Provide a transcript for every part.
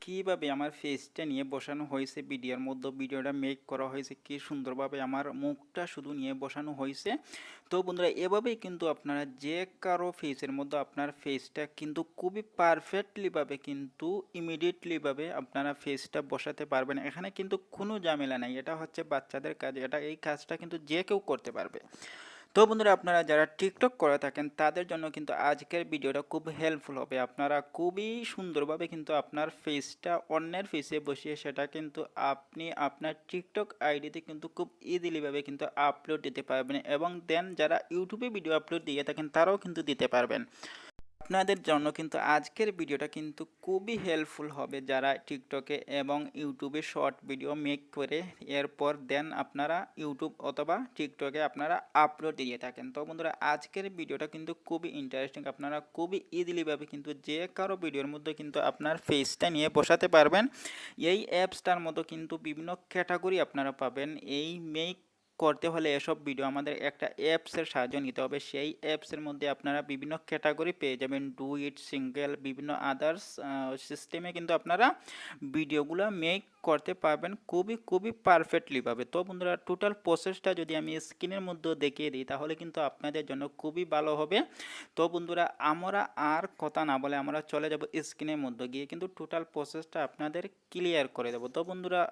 কিভাবে আমার ফেসটা নিয়ে বসানো হয়েছে ভিডিওর মধ্যে, ভিডিওটা মেক করা হয়েছে কি সুন্দরভাবে আমার মুখটা শুধু নিয়ে বসানো হয়েছে। তো বন্ধুরা, এভাবেই কিন্তু আপনারা যে কারো ফেসের মধ্যে আপনার ফেসটা কিন্তু খুবই পারফেক্টলি ভাবে কিন্তু ইমিডিয়েটলি ভাবে আপনারা ফেসটা বসাতে পারবেন। এখানে কিন্তু কোনো ঝামেলা নাই, এটা হচ্ছে বাচ্চাদের কাজ, এই কাজটা কিন্তু যে কেউ করতে পারবে। তো বন্ধুরা, আপনারা যারা টিকটক করে থাকেন তাদের জন্য কিন্তু আজকের ভিডিওটা খুব হেল্পফুল হবে। আপনারা খুবই সুন্দরভাবে কিন্তু আপনার ফেসটা অন্যের ফেসে বসিয়ে সেটা কিন্তু আপনি আপনার টিকটক আইডিতে কিন্তু খুব ইজিলিভাবে কিন্তু আপলোড দিতে পারবেন, এবং দেন যারা ইউটিউবে ভিডিও আপলোড দিয়ে থাকেন তারাও কিন্তু দিতে পারবেন। আপনাদের জন্য কিন্তু আজকের ভিডিওটা কিন্তু খুবই হেল্পফুল হবে, যারা টিকটকে এবং ইউটিউবে শর্ট ভিডিও মেক করে এরপর দেন আপনারা ইউটিউব অথবা টিকটকে আপনারা আপলোড দিয়ে থাকেন। তো বন্ধুরা, আজকের ভিডিওটা কিন্তু খুবই ইন্টারেস্টিং। আপনারা খুবই ইজিলিভাবে কিন্তু যে কারো ভিডিওর মধ্যে কিন্তু আপনার ফেসটা নিয়ে বসাতে পারবেন। এই অ্যাপসটার মতো কিন্তু বিভিন্ন ক্যাটাগরি আপনারা পাবেন। এই মেক করতে হলে এসব ভিডিও আমাদের একটা অ্যাপসের সাহায্য নিতে হবে। সেই অ্যাপসের মধ্যে আপনারা বিভিন্ন ক্যাটাগরি পেয়ে যাবেন, ডু ইট, সিঙ্গেল, বিভিন্ন আদার্স সিস্টেমে কিন্তু আপনারা ভিডিওগুলো মেক করতে পারবেন খুবই খুবই পারফেক্টলি ভাবে। তো বন্ধুরা, টোটাল প্রসেসটা যদি আমি স্ক্রিনের মধ্যে দেখিয়ে দিই তাহলে কিন্তু আপনাদের জন্য খুবই ভালো হবে। তো বন্ধুরা, আমরা আর কথা না বলে আমরা চলে যাব স্ক্রিনের মধ্যে গিয়ে কিন্তু টোটাল প্রসেসটা আপনাদের ক্লিয়ার করে দেবো। তো বন্ধুরা,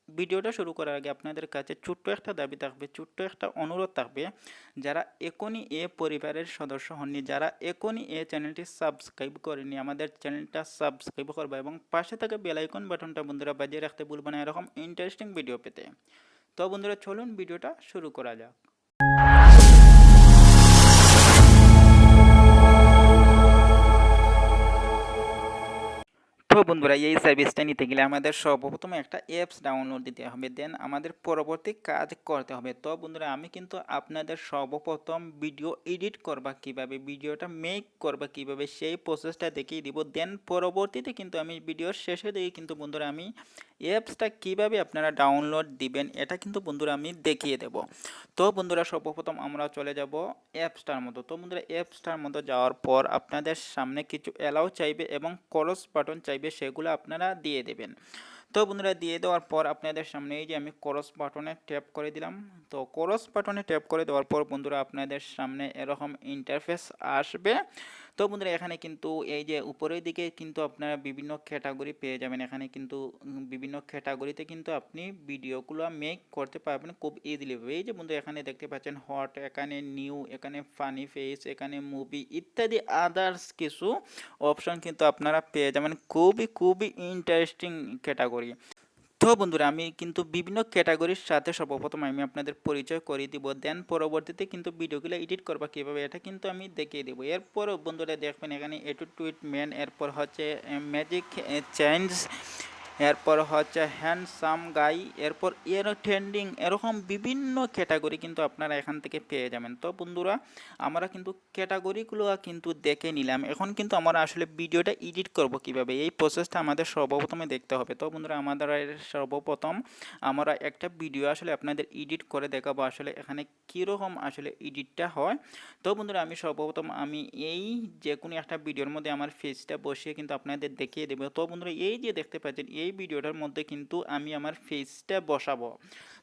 ভিডিওটা শুরু করার আগে আপনাদের কাছে ছোট্ট একটা দাবি থাকবে, ছোট্ট একটা অনুরোধ থাকবে। যারা এখনই এ পরিবারের সদস্য হননি, যারা এখনই এ চ্যানেলটি সাবস্ক্রাইব করেনি, আমাদের চ্যানেলটা সাবস্ক্রাইব করবে এবং পাশে থাকা বেল আইকন বাটনটা বন্ধুরা বাজিয়ে রাখতে ভুলবেন না এরকম ইন্টারেস্টিং ভিডিও পেতে। তো বন্ধুরা, চলুন ভিডিওটা শুরু করা যাক। তো বন্ধুরা, এই সার্ভিসটা নিতে গেলে আমাদের সর্বপ্রথম একটা অ্যাপস ডাউনলোড দিতে হবে, দেন আমাদের পরবর্তী কাজ করতে হবে। তো বন্ধুরা, আমি কিন্তু আপনাদের সর্বপ্রথম ভিডিও এডিট করবা কিভাবে, ভিডিওটা মেক করবা কিভাবে সেই প্রসেসটা দেখিয়ে দিব। দেন পরবর্তীতে কিন্তু আমি ভিডিওর শেষে দিয়ে কিন্তু বন্ধুরা আমি অ্যাপসটা কিভাবে আপনারা ডাউনলোড দিবেন এটা কিন্তু বন্ধুরা আমি দেখিয়ে দেব। তো বন্ধুরা, সর্বপ্রথম আমরা চলে যাব অ্যাপসটার মতো। তো বন্ধুরা, অ্যাপসটার মতো যাওয়ার পর আপনাদের সামনে কিছু অ্যালাউ চাইবে এবং ক্রস বাটন চাইবে, সেগুলো আপনারা দিয়ে দেবেন। তো বন্ধুরা, দিয়ে দেওয়ার পর আপনাদের সামনে এই যে আমি ক্রস বাটনে ট্যাপ করে দিলাম। তো ক্রস বাটনে ট্যাপ করে দেওয়ার পর বন্ধুরা আপনাদের সামনে এরকম ইন্টারফেস আসবে। তো বন্ধুরা, এখানে কিন্তু এই যে উপরের দিকে কিন্তু আপনারা বিভিন্ন ক্যাটাগরি পেয়ে যাবেন। এখানে কিন্তু বিভিন্ন ক্যাটাগরিতে কিন্তু আপনি ভিডিওগুলো মেক করতে পারবেন খুব ইজিলি। এই যে বন্ধু এখানে দেখতে পাচ্ছেন হট, এখানে নিউ, এখানে ফানি ফেস, এখানে মুভি ইত্যাদি আদার্স কিছু অপশন কিন্তু আপনারা পেয়ে যাবেন, খুবই খুবই ইন্টারেস্টিং ক্যাটাগরি। তো বন্ধুরা, আমি কিন্তু বিভিন্ন ক্যাটাগরির সাথে সর্বপ্রথম আমি আপনাদের পরিচয় করিয়ে দিব, দেন পরবর্তীতে কিন্তু ভিডিওগুলো এডিট করবা কীভাবে এটা কিন্তু আমি দেখিয়ে দেবো। এরপরও বন্ধুরা দেখবেন এখানে এটু টুইট মেন, এরপর হচ্ছে ম্যাজিক চেঞ্জ, এরপর হচ্ছে হ্যান্ডসাম গাই, এরপর এর ট্রেন্ডিং, এরকম বিভিন্ন ক্যাটাগরি কিন্তু আপনারা এখান থেকে পেয়ে যাবেন। তো বন্ধুরা, আমরা কিন্তু ক্যাটাগরিগুলো কিন্তু দেখে নিলাম। এখন কিন্তু আমরা আসলে ভিডিওটা এডিট করব কিভাবে, এই প্রসেসটা আমাদের সর্বপ্রথমে দেখতে হবে। তো বন্ধুরা, আমাদের সর্বপ্রথম আমরা একটা ভিডিও আসলে আপনাদের এডিট করে দেখাবো আসলে এখানে কীরকম আসলে এডিটটা হয়। তো বন্ধুরা, আমি সর্বপ্রথম আমি এই যে কোনো একটা ভিডিওর মধ্যে আমার ফেসটা বসিয়ে কিন্তু আপনাদের দেখিয়ে দেবো। তো বন্ধুরা, এই যে দেখতে পাচ্ছেন এই ভিডিওটার মধ্যে কিন্তু আমি আমার ফেসটা বসাবো।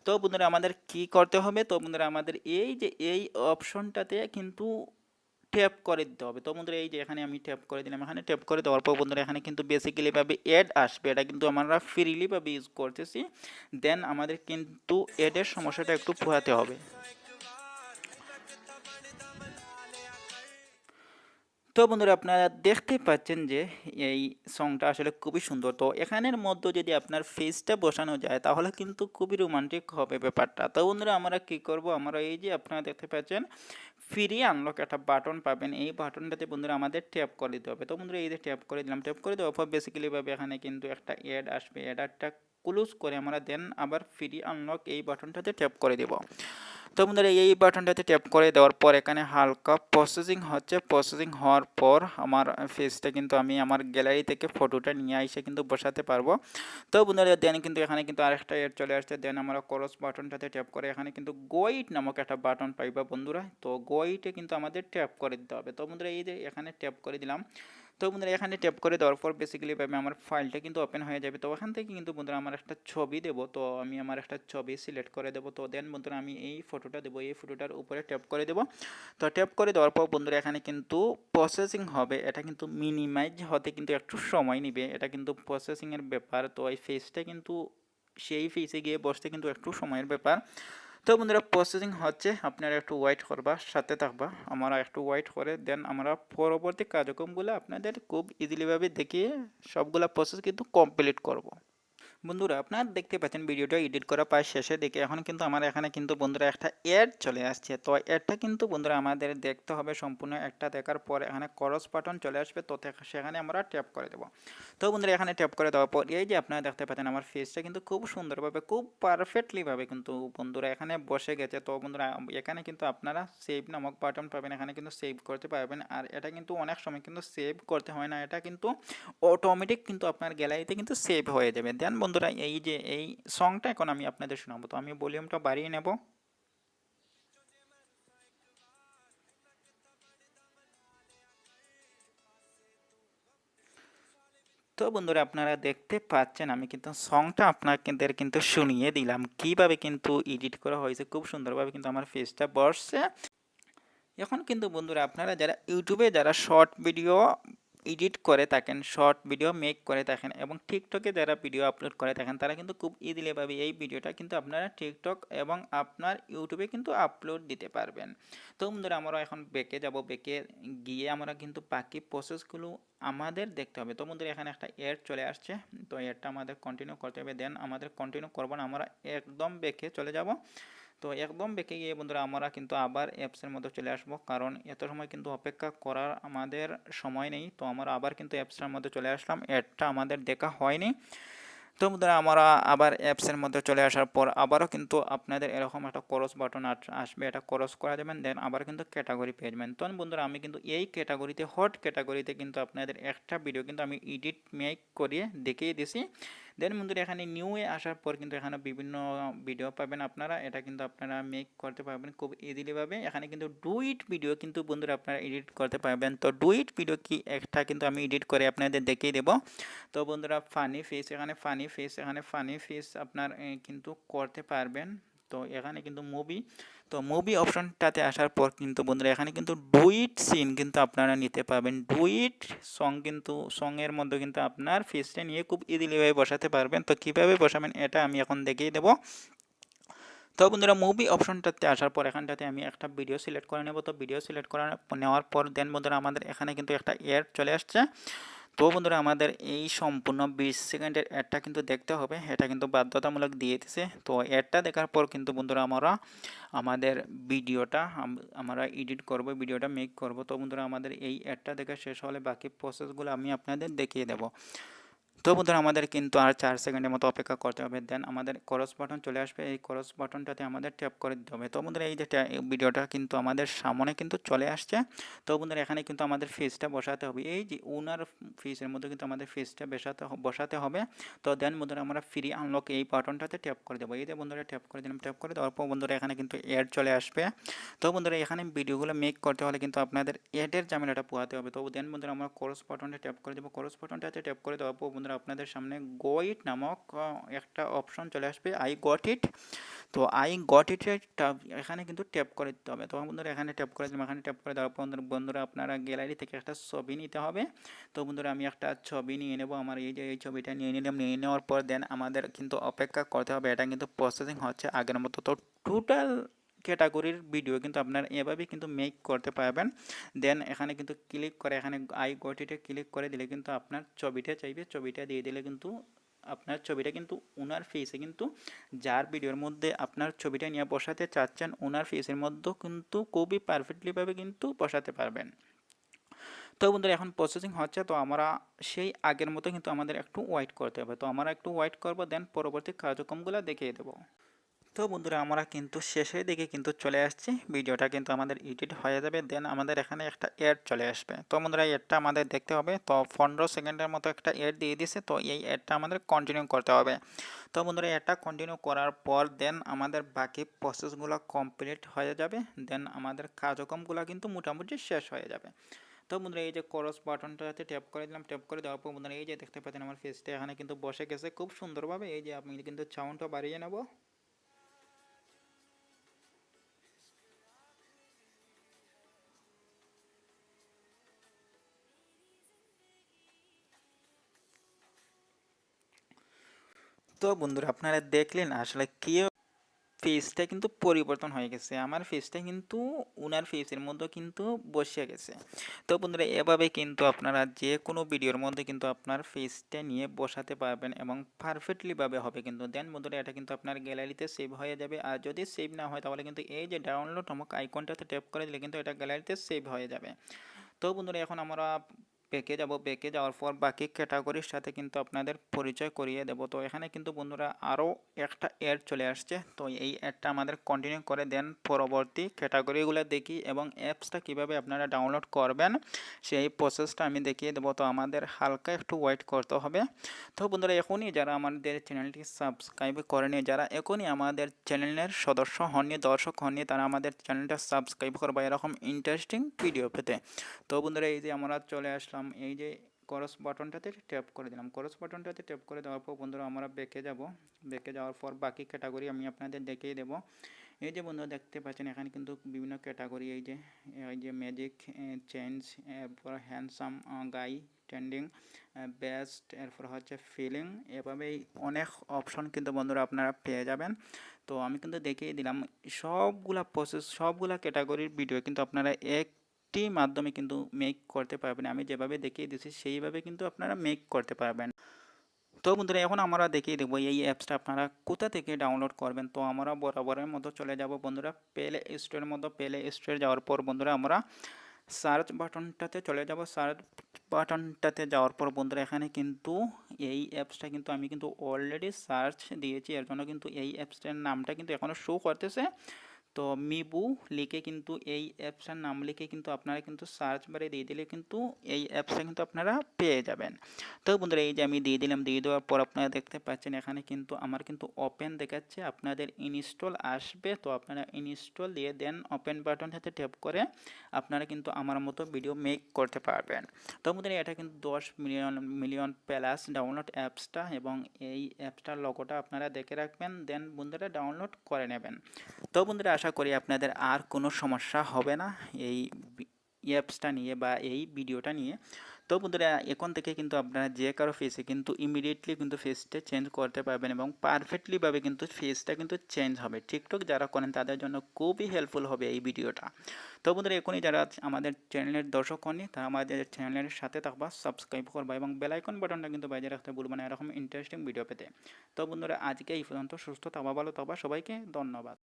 তো বন্ধুরা, আমাদের কি করতে হবে, তো বন্ধুরা আমাদের এই যে এই অপশনটাতে কিন্তু ট্যাপ করে দিতে হবে। তো বন্ধুরা, এই যে এখানে আমি ট্যাপ করে দিলাম, এখানে ট্যাপ করে দেওয়ার পর বন্ধুরা এখানে কিন্তু বেসিক্যালি ভাবে অ্যাড আসবে, এটা কিন্তু আমরা ফ্রিলি ভাবে ইউজ করতেছি। দেন আমাদের কিন্তু অ্যাডের সমস্যাটা একটু পোহাতে হবে। তো বন্ধুরা, আপনারা দেখতে পাচ্ছেন যে এই সংটা আসলে খুবই সুন্দর। তো এখানের মধ্যে যদি আপনার ফেসটা বসানো যায় তাহলে কিন্তু খুবই রোমান্টিক হবে ব্যাপারটা। তো বন্ধুরা, আমরা কি করব, আমরা এই যে আপনারা দেখতে পাচ্ছেন ফ্রি আনলক একটা বাটন পাবেন, এই বাটনটাতে বন্ধুরা আমাদের ট্যাপ করে দিতে হবে। তো বন্ধুরা, এই যে ট্যাপ করে দিলাম, ট্যাপ করে দেওয়ার পর বেসিক্যালি ভাবে এখানে কিন্তু একটা অ্যাড আসবে, অ্যাডারটা ক্লোজ করে আমরা দেন আবার ফ্রি আনলক এই বাটনটাতে ট্যাপ করে দেব। তো বন্ধুরা, এই বাটনটাতে ট্যাপ করে দেওয়ার পর এখানে হালকা প্রসেসিং হচ্ছে, প্রসেসিং হওয়ার পর আমার ফেসটা কিন্তু আমি আমার গ্যালারি থেকে ফটোটা নিয়ে এসে কিন্তু বসাতে পারবো। তো বন্ধুরা, দেন কিন্তু এখানে কিন্তু আরেকটা এড চলে আসছে, দেন আমরা ক্রস বাটনটাতে ট্যাপ করে এখানে কিন্তু গোইট নামক একটা বাটন পাইবা বন্ধুরা। তো গোইটে কিন্তু আমাদের ট্যাপ করে দিতে হবে। তো বন্ধুরা, এই যে এখানে ট্যাপ করে দিলাম। তো বন্ধুরা এখানে ট্যাপ করে দেওয়ার পর বেসিক্যালি ভাবে আমার ফাইলটা কিন্তু ওপেন হয়ে যাবে। তো ওখান থেকে কিন্তু বন্ধুরা আমার একটা ছবি দেবো, তো আমি আমার একটা ছবি সিলেক্ট করে দেবো। তো দেন বন্ধুরা আমি এই ফটোটা দেবো, এই ফটোটার উপরে ট্যাপ করে দেবো। তো ট্যাপ করে দেওয়ার পর বন্ধুরা এখানে কিন্তু প্রসেসিং হবে, এটা কিন্তু মিনিমাইজ হতে কিন্তু একটু সময় নেবে, এটা কিন্তু প্রসেসিংয়ের ব্যাপার। তো এই ফেসটা কিন্তু সেই ফেসে গিয়ে বসতে কিন্তু একটু সময়ের ব্যাপার। তো বন্ধুরা প্রসেসিং হচ্ছে, আপনারা একটু ওয়েট করবা, সাথে থাকবা, আমরা একটু ওয়েট করে দেন আমরা পরবর্তী কার্যক্রমগুলো আপনাদের খুব ইজিলিভাবে দেখিয়ে সবগুলা প্রসেস কিন্তু কমপ্লিট করব। বন্ধুরা আপনারা দেখতে পাচ্ছেন ভিডিওটা এডিট করা প্রায় শেষে দিকে, এখন কিন্তু আমার এখানে কিন্তু বন্ধুরা একটা অ্যাড চলে আসছে। তো অ্যাডটা কিন্তু বন্ধুরা আমাদের দেখতে হবে সম্পূর্ণ, একটা দেখার পর এখানে ক্রস বাটন চলে আসবে, তো সেখানে আমরা ট্যাপ করে দেবো। তো বন্ধুরা এখানে ট্যাপ করে দেওয়ার পর এই যে আপনারা দেখতে পাচ্ছেন আমার ফেসটা কিন্তু খুব সুন্দরভাবে, খুব পারফেক্টলিভাবে কিন্তু বন্ধুরা এখানে বসে গেছে। তো বন্ধুরা এখানে কিন্তু আপনারা সেভ নামক বাটন পাবেন, এখানে কিন্তু সেভ করতে পারবেন। আর এটা কিন্তু অনেক সময় কিন্তু সেভ করতে হয় না, এটা কিন্তু অটোমেটিক কিন্তু আপনার গ্যালারিতে কিন্তু সেভ হয়ে যাবে। দেন বন্ধুরা এই যে এই সংটা এখন আমি আপনাদের শোনাবো, তো আমি ভলিউমটা বাড়িয়ে নেব। তো বন্ধুরা আপনারা দেখতে পাচ্ছেন আমি কিন্তু সংটা আপনাদের কিন্তু শুনিয়ে দিলাম কিভাবে কিন্তু এডিট করা হয়েছে, খুব সুন্দরভাবে কিন্তু আমার ফেসটা বসছে। এখন কিন্তু বন্ধুরা আপনারা যারা ইউটিউবে যারা শর্ট ভিডিও এডিট করে থাকেন, শর্ট ভিডিও মেক করে থাকেন এবং টিকটকে যারা ভিডিও আপলোড করে থাকেন, তারা কিন্তু খুব ইজিলি ভাবে এই ভিডিওটা কিন্তু আপনারা টিকটক এবং আপনার ইউটিউবে কিন্তু আপলোড দিতে পারবেন। তো বন্ধুরা আমরা এখন বেঁকে যাব, বেঁকে গিয়ে আমরা কিন্তু বাকি প্রসেসগুলো আমাদের দেখতে হবে। তো বন্ধুরা এখানে একটা এড চলে আসছে, তো এডটা আমাদের কন্টিনিউ করতে হবে। দেন আমাদের কন্টিনিউ করবো না, আমরা একদম বেঁকে চলে যাব। তো একদম বেঁকে গিয়ে বন্ধুরা আমরা কিন্তু আবার অ্যাপসের মধ্যে চলে আসব, কারণ এত সময় কিন্তু অপেক্ষা করার আমাদের সময় নেই। তো আমরা আবার কিন্তু অ্যাপসের মধ্যে চলে আসলাম, অ্যাডটা আমাদের দেখা হয়নি। তো বন্ধুরা আমরা আবার অ্যাপসের মধ্যে চলে আসার পর আবারও কিন্তু আপনাদের এরকম একটা ক্রস বাটন আসবে, এটা ক্রস করা যাবেন। দেন আবার কিন্তু ক্যাটাগরি পেয়ে যাবেন। তখন বন্ধুরা আমি কিন্তু এই ক্যাটাগরিতে, হট ক্যাটাগরিতে কিন্তু আপনাদের একটা ভিডিও কিন্তু আমি এডিট মেক করিয়ে দেখিয়ে দিছি। দেন বন্ধুরা এখানে নিউ এ আসার পর কিন্তু এখানে বিভিন্ন ভিডিও পাবেন আপনারা, এটা কিন্তু আপনারা মেক করতে পারবেন খুব ইজিলি ভাবে। এখানে কিন্তু ডুইট ভিডিও কিন্তু বন্ধুরা আপনারা এডিট করতে পারবেন। তো ডুইট ভিডিও কি একটা কিন্তু আমি এডিট করে আপনাদের দেখিয়ে দেবো। তো বন্ধুরা ফানি ফেস, এখানে ফানি ফেস, এখানে ফানি ফেস আপনার কিন্তু করতে পারবেন। তো এখানে কিন্তু মুভি, তো মুভি অপশনটাতে আসার পর কিন্তু বন্ধুরা এখানে কিন্তু ডুইট সিন কিন্তু আপনারা নিতে পারবেন। ডুইট সং কিন্তু সঙের মধ্যে কিন্তু আপনার ফেসটা নিয়ে খুব ইজিলিভাবে বসাতে পারবেন। তো কীভাবে বসাবেন এটা আমি এখন দেখিয়ে দেবো। তো বন্ধুরা মুভি অপশনটাতে আসার পর এখানটাতে আমি একটা ভিডিও সিলেক্ট করে নেব। তো ভিডিও সিলেক্ট করে নেওয়ার পর দেন বন্ধুরা আমাদের এখানে কিন্তু একটা অ্যাড চলে আসছে। তো বন্ধুরা আমাদের এই সম্পূর্ণ 20 সেকেন্ডের অ্যাডটা কিন্তু দেখতে হবে, এটা কিন্তু বাধ্যতামূলক দিয়ে দিছে। তো অ্যাডটা দেখার পর কিন্তু বন্ধুরা আমরা আমাদের ভিডিওটা আমরা এডিট করব, ভিডিওটা মেক করব। তো বন্ধুরা আমাদের এই অ্যাডটা দেখা শেষ হলে বাকি প্রসেসগুলো আমি আপনাদের দেখিয়ে দেব। তো বন্ধুরা আমাদের কিন্তু আর 4 সেকেন্ডের মতো অপেক্ষা করতে হবে। দেন আমাদের ক্রস বাটন চলে আসবে, এই ক্রস বাটনটাতে আমাদের ট্যাপ করে দিতে হবে। তো বন্ধুরা এই যে ভিডিওটা কিন্তু আমাদের সামনে কিন্তু চলে আসছে। তো বন্ধুরা এখানে কিন্তু আমাদের ফেসটা বসাতে হবে, এই যে ওনার ফেসের মধ্যে কিন্তু আমাদের ফেসটা বসাতে হবে। তো দেন বন্ধুরা আমরা ফ্রি আনলক এই বাটনটাতে ট্যাপ করে দেবো। এই যে বন্ধুরা ট্যাপ করে দিলাম, ট্যাপ করে দেওয়ার পর বন্ধুরা এখানে কিন্তু অ্যাড চলে আসবে। তো বন্ধুরা এখানে ভিডিওগুলো মেক করতে হলে কিন্তু আপনাদের অ্যাডের ঝামেলাটা পোহাতে হবে। তো দেন বন্ধুরা আমরা ক্রস বাটনটা ট্যাপ করে দেবো, ক্রস বাটনটাতে ট্যাপ করে দেওয়ার পর বন্ধুরা আপনাদের সামনে গো ইট নামক একটা অপশন চলে আসবে, আই গট ইট। তো আই গট ইট এখানে কিন্তু ট্যাপ করে দিতে হবে। তো বন্ধুরা এখানে ট্যাপ করে দিলাম, এখানে ট্যাপ করে দেওয়ার পর বন্ধুরা আপনারা গ্যালারি থেকে একটা ছবি নিতে হবে। তো বন্ধুরা আমি একটা ছবি নিয়ে নেব, আমার এই যে এই ছবিটা নিয়ে নিলাম, নিয়ে নেওয়ার পর দেন আমাদের কিন্তু অপেক্ষা করতে হবে, এটা কিন্তু প্রসেসিং হচ্ছে আগের মতো। তো টোটাল ক্যাটাগরির ভিডিও কিন্তু আপনারা এভাবে কিন্তু মেক করতে পারবেন। দেন এখানে কিন্তু ক্লিক করে এখানে আই গট ইটে ক্লিক করে দিলে কিন্তু আপনার ছবিটা চাইবে, ছবিটা দিয়ে দিলে কিন্তু আপনার ছবিটা কিন্তু ওনার ফেসে কিন্তু যার ভিডিওর মধ্যে আপনার ছবিটা নিয়ে বসাতে চাচ্ছেন ওনার ফেসের মধ্যেও কিন্তু খুবই পারফেক্টলিভাবে কিন্তু বসাতে পারবেন। তো বন্ধুরা এখন প্রসেসিং হচ্ছে, তো আমরা সেই আগের মতো কিন্তু আমাদের একটু ওয়েট করতে হবে। তো আমরা একটু ওয়েট করব, দেন পরবর্তী কার্যক্রমগুলো দেখিয়ে দেবো। তো বন্ধুরা আমরা কিন্তু শেষের দিকে কিন্তু চলে আসছি, ভিডিওটা কিন্তু আমাদের এডিট হয়ে যাবে। দেন আমাদের এখানে একটা অ্যাড চলে আসবে। তো বন্ধুরা অ্যাডটা আমাদের দেখতে হবে। তো 15 সেকেন্ডের মতো একটা অ্যাড দিয়ে দিয়েছে, তো এই অ্যাডটা আমাদের কন্টিনিউ করতে হবে। তো বন্ধুরা অ্যাডটা কন্টিনিউ করার পর দেন আমাদের বাকি প্রসেসগুলো কমপ্লিট হয়ে যাবে। দেন আমাদের কার্যক্রমগুলো কিন্তু মোটামুটি শেষ হয়ে যাবে। তো বন্ধুরা এই যে ক্রস বাটনটাতে ট্যাপ করে দিলাম, ট্যাপ করে দেওয়ার পর বন্ধুরা এই যে দেখতে পাচ্ছেন আমার ফেসটা এখানে কিন্তু বসে গেছে খুব সুন্দরভাবে। এই যে আমি কিন্তু সাউন্ডটা বাড়িয়ে নেব। তো বন্ধুরা আপনারা দেখলেন আসলে কি ফেসটা কিন্তু পরিবর্তন হয়ে গেছে, আমার ফেসটা কিন্তু উনার ফেসের মধ্যে কিন্তু বসে গেছে। তো বন্ধুরা এভাবে কিন্তু আপনারা যে কোনো ভিডিওর মধ্যে কিন্তু আপনার ফেসটা নিয়ে বসাতে পারবেন এবং পারফেক্টলি ভাবে হবে কিন্তু। দেন বন্ধুরা এটা কিন্তু আপনার গ্যালারিতে সেভ হয়ে যাবে, আর যদি সেভ না হয় তাহলে কিন্তু এই যে ডাউনলোড নামক আইকনটাতে ট্যাপ করে দিলে কিন্তু এটা গ্যালারিতে সেভ হয়ে যাবে। তো বন্ধুরা এখন আমরা ব্যাকে যাব, ব্যাকে যাওয়ার পর বাকি ক্যাটাগরির সাথে কিন্তু আপনাদের পরিচয় করিয়ে দেব। তো এখানে কিন্তু বন্ধুরা আরও একটা অ্যাড চলে আসছে, তো এই অ্যাডটা আমাদের কন্টিনিউ করে দেন পরবর্তী ক্যাটাগরিগুলো দেখি এবং অ্যাপসটা কিভাবে আপনারা ডাউনলোড করবেন সেই প্রসেসটা আমি দেখিয়ে দেবো। তো আমাদের হালকা একটু ওয়েট করতে হবে। তো বন্ধুরা এখনই যারা আমাদের চ্যানেলটি সাবস্ক্রাইব করেনি, যারা এখনই আমাদের চ্যানেলের সদস্য হননি, দর্শক হননি, তারা আমাদের চ্যানেলটা সাবস্ক্রাইব করবে এরকম ইন্টারেস্টিং ভিডিও পেতে। তো বন্ধুরা এই যে আমরা চলে আসলাম, এই যে ক্রস বাটনটাতে ট্যাপ করে দিলাম, ক্রস বাটনটাতে ট্যাপ করে দেওয়ার পর বন্ধুরা আমরা ব্যাকে যাব, ব্যাকে যাওয়ার পর বাকি ক্যাটাগরি আমি আপনাদের দেখিয়ে দেব। এই যে বন্ধুরা দেখতে পাচ্ছেন এখানে কিন্তু বিভিন্ন ক্যাটাগরি, এই যে ম্যাজিক, চেঞ্জ, এরপর হ্যান্ডসাম গাই, ট্রেন্ডিং, বেস্ট, এরপর হচ্ছে ফিলিং, এভাবেই অনেক অপশন কিন্তু বন্ধুরা আপনারা পেয়ে যাবেন। তো আমি কিন্তু দেখিয়ে দিলাম সবগুলা প্রসেস, সবগুলা ক্যাটাগরির ভিডিও কিন্তু আপনারা একটি মাধ্যমে কিন্তু মেক করতে পারবেন। আমি যেভাবে দেখিয়ে দিচ্ছি সেইভাবে কিন্তু আপনারা মেক করতে পারবেন। তো বন্ধুরা এখন আমরা দেখিয়ে দেবো এই অ্যাপসটা আপনারা কোথা থেকে ডাউনলোড করবেন। তো আমরা বরাবরের মতো চলে যাব বন্ধুরা প্লে স্টোরের মতো, প্লে স্টোরে যাওয়ার পর বন্ধুরা আমরা সার্চ বাটনটাতে চলে যাব। সার্চ বাটনটাতে যাওয়ার পর বন্ধুরা এখানে কিন্তু এই অ্যাপসটা কিন্তু আমি কিন্তু অলরেডি সার্চ দিয়েছি, এর জন্য কিন্তু এই অ্যাপসটার নামটা কিন্তু এখনও শো করতেছে। তো মিবু লিখে কিন্তু এই অ্যাপসটার নাম লিখে কিন্তু আপনারা কিন্তু সার্চ বারে দিয়ে দিলে কিন্তু এই অ্যাপসটা কিন্তু আপনারা পেয়ে যাবেন। তো বন্ধুরা এই যে আমি দিয়ে দিলাম, দিয়ে দেওয়ার পর আপনারা দেখতে পাচ্ছেন এখানে কিন্তু আমার কিন্তু ওপেন দেখাচ্ছে, আপনাদের ইনস্টল আসবে। তো আপনারা ইনস্টল দিয়ে দেন ওপেন বাটন সাথে ট্যাপ করে আপনারা কিন্তু আমার মতো ভিডিও মেক করতে পারবেন। তো বন্ধুরা এটা কিন্তু 10 মিলিয়ন মিলিয়ন প্লাস ডাউনলোড অ্যাপসটা, এবং এই অ্যাপসটার লোগোটা আপনারা দেখে রাখবেন, দেন বন্ধুরা ডাউনলোড করে নেবেন। তো বন্ধুরা আশা করি আপনাদের আর কোনো সমস্যা হবে না এই অ্যাপসটা নিয়ে বা এই ভিডিওটা নিয়ে। তো বন্ধুরা এখন থেকে কিন্তু আপনারা যে কারো ফেসে কিন্তু ইমিডিয়েটলি কিন্তু ফেসটা চেঞ্জ করতে পারবেন এবং পারফেক্টলিভাবে কিন্তু ফেসটা কিন্তু চেঞ্জ হবে। টিকটক যারা করেন তাদের জন্য খুবই হেল্পফুল হবে এই ভিডিওটা। তো বন্ধুরা এখনই যারা আমাদের চ্যানেলের দর্শক হননি তারা আমাদের চ্যানেলের সাথে থাকবা, সাবস্ক্রাইব করবা এবং বেল আইকন বাটনটা কিন্তু বাজিয়ে রাখতে ভুলবা না এরকম ইন্টারেস্টিং ভিডিও পেতে। তো বন্ধুরা আজকে এই পর্যন্ত, সুস্থ থাকবা, ভালো থাকবা, সবাইকে ধন্যবাদ।